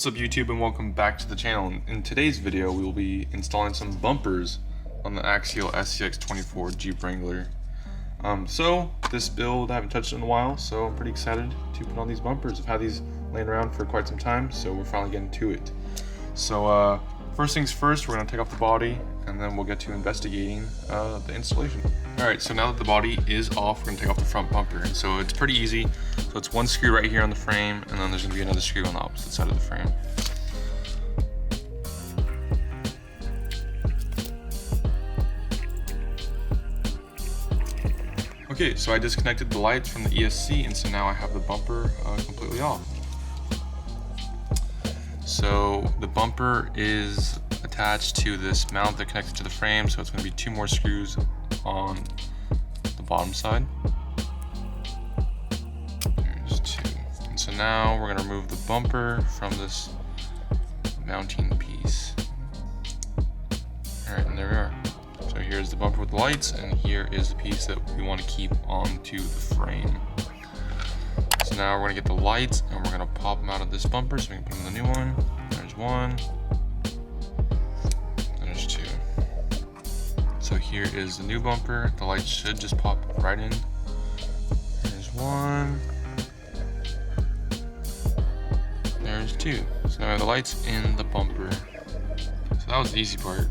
What's up YouTube, and welcome back to the channel. In today's video we will be installing some bumpers on the Axial SCX24 Jeep Wrangler. So this build I haven't touched in a while, so I'm pretty excited to put on these bumpers. I've had these laying around for quite some time, so we're finally getting to it. So first things first, we're going to take off the body and then we'll get to investigating the installation. Alright, so now that the body is off, we're going to take off the front bumper. And so it's pretty easy. So it's one screw right here on the frame, and then there's going to be another screw on the opposite side of the frame. Okay, so I disconnected the lights from the ESC, and so now I have the bumper completely off. So the bumper is attached to this mount that connects to the frame, so it's going to be two more screws on the bottom side. There's two. And so now we're going to remove the bumper from this mounting piece. Alright, and there we are. So here's the bumper with the lights, and here is the piece that we want to keep onto the frame. So now we're going to get the lights and we're going to pop them out of this bumper so we can put them in the new one. There's one. There's two. So here is the new bumper. The lights should just pop right in. There's one. There's two. So now we have the lights in the bumper. So that was the easy part.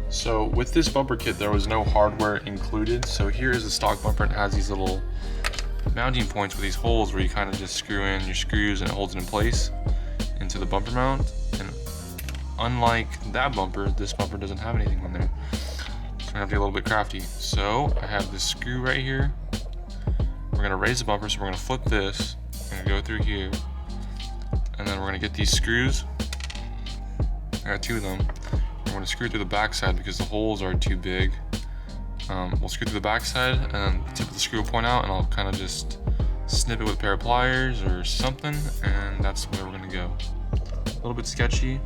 So with this bumper kit, there was no hardware included. So here is the stock bumper, and it has these little mounting points with these holes where you kind of just screw in your screws and it holds it in place into the bumper mount. And unlike that bumper, this bumper doesn't have anything on there. So I have to get a little bit crafty. So I have this screw right here. We're gonna raise the bumper, so we're gonna flip this and go through here. And then we're gonna get these screws. I got two of them. We're gonna screw through the back side because the holes are too big. We'll screw through the back side, and then the tip of the screw will point out, and I'll kind of just snip it with a pair of pliers or something, and that's where we're gonna go. A little bit sketchy,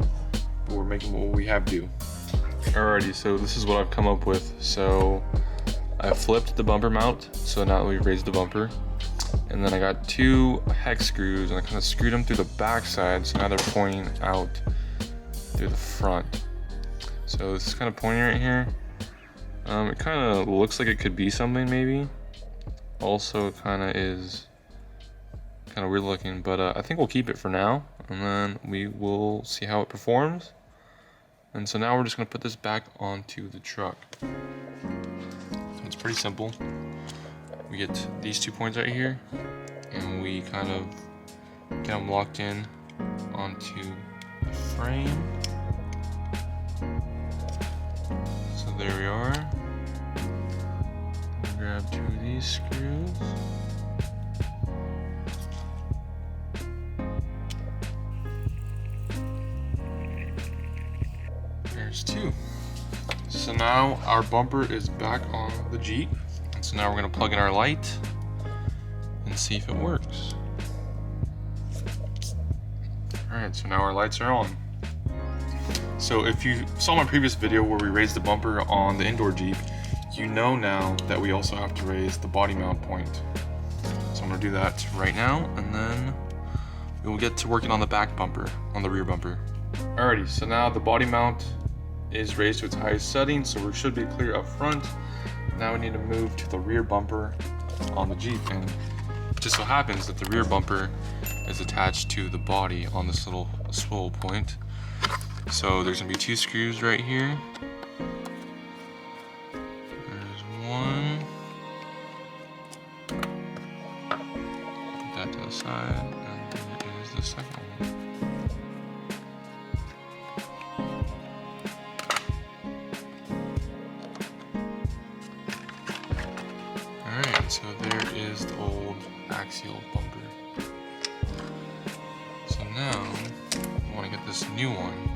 but we're making what we have to do. Alrighty, so this is what I've come up with. So I flipped the bumper mount, so now we've raised the bumper, and then I got two hex screws, and I kind of screwed them through the back side, so now they're pointing out through the front. So this is kind of pointing right here. It kind of looks like it could be something maybe. Also, it kind of is kind of weird looking, but I think we'll keep it for now, and then we will see how it performs. And so now we're just going to put this back onto the truck. So it's pretty simple. We get these 2 points right here, and we kind of get them locked in onto the frame. So there we are. Grab two of these screws. There's two. So now our bumper is back on the Jeep. And so now we're going to plug in our light and see if it works. Alright, so now our lights are on. So if you saw my previous video where we raised the bumper on the indoor Jeep, you know now that we also have to raise the body mount point. So I'm going to do that right now, and then we will get to working on the back bumper, on the rear bumper. Alrighty, so now the body mount is raised to its highest setting, so we should be clear up front. Now we need to move to the rear bumper on the Jeep, and it just so happens that the rear bumper is attached to the body on this little swivel point. So there's going to be two screws right here. There's one. Put that to the side, and there is the second one. Alright, so there is the old Axial bumper. So now, we want to get this new one.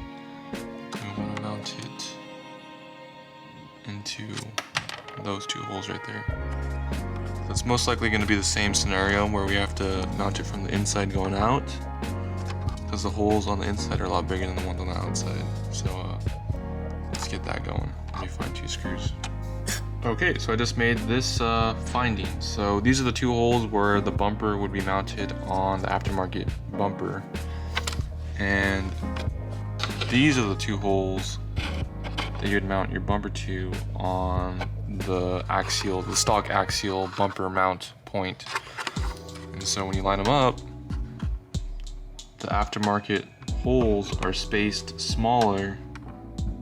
We want to mount it into those two holes right there. That's most likely going to be the same scenario where we have to mount it from the inside going out, because the holes on the inside are a lot bigger than the ones on the outside. So let's get that going. Let me find two screws. Okay, so I just made this finding. So these are the two holes where the bumper would be mounted on the aftermarket bumper. And these are the two holes that you'd mount your bumper to on the Axial, the stock Axial bumper mount point. And so when you line them up, the aftermarket holes are spaced smaller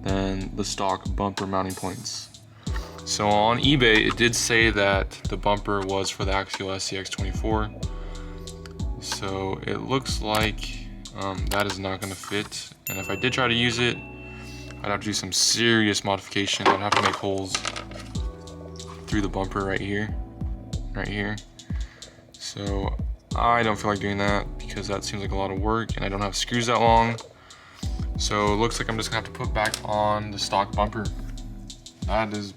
than the stock bumper mounting points. So on eBay, it did say that the bumper was for the Axial SCX24. So it looks like that is not going to fit. And if I did try to use it, I'd have to do some serious modification. I'd have to make holes through the bumper right here. So I don't feel like doing that because that seems like a lot of work and I don't have screws that long. So it looks like I'm just gonna have to put back on the stock bumper. That is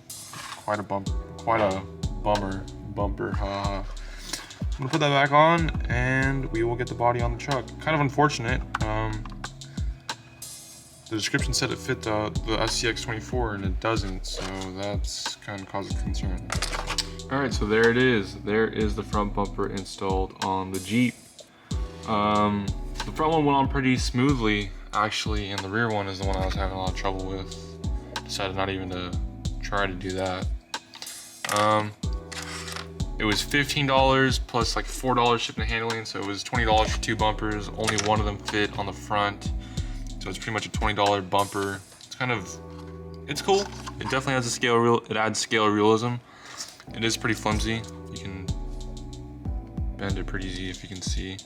quite a bumper. I'm gonna put that back on and we will get the body on the truck. Kind of unfortunate. The description said it fit the SCX24 and it doesn't, so that's kind of causing concern. Alright, so there it is. There is the front bumper installed on the Jeep. The front one went on pretty smoothly, actually, and the rear one is the one I was having a lot of trouble with. Decided not even to try to do that. It was $15 plus like $4 shipping and handling, so it was $20 for two bumpers. Only one of them fit on the front, so it's pretty much a $20 bumper. It's cool. It definitely has it adds scale realism. It is pretty flimsy. You can bend it pretty easy if you can see.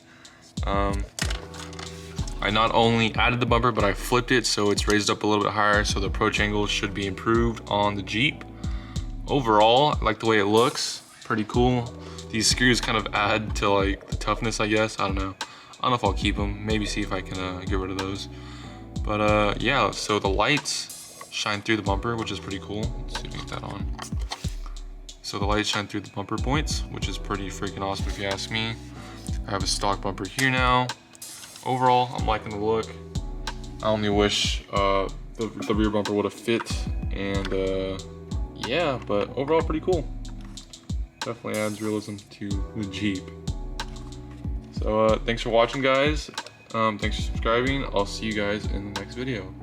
I not only added the bumper, but I flipped it so it's raised up a little bit higher, so the approach angle should be improved on the Jeep. Overall, I like the way it looks. Pretty cool. These screws kind of add to like the toughness, I guess. I don't know if I'll keep them. Maybe see if I can get rid of those. But yeah, so the lights shine through the bumper, which is pretty cool. Let's see if we get that on. So the lights shine through the bumper points, which is pretty freaking awesome if you ask me. I have a stock bumper here now. Overall, I'm liking the look. I only wish the rear bumper would have fit, and yeah, but overall pretty cool. Definitely adds realism to the Jeep. So thanks for watching, guys. Thanks for subscribing. I'll see you guys in the next video.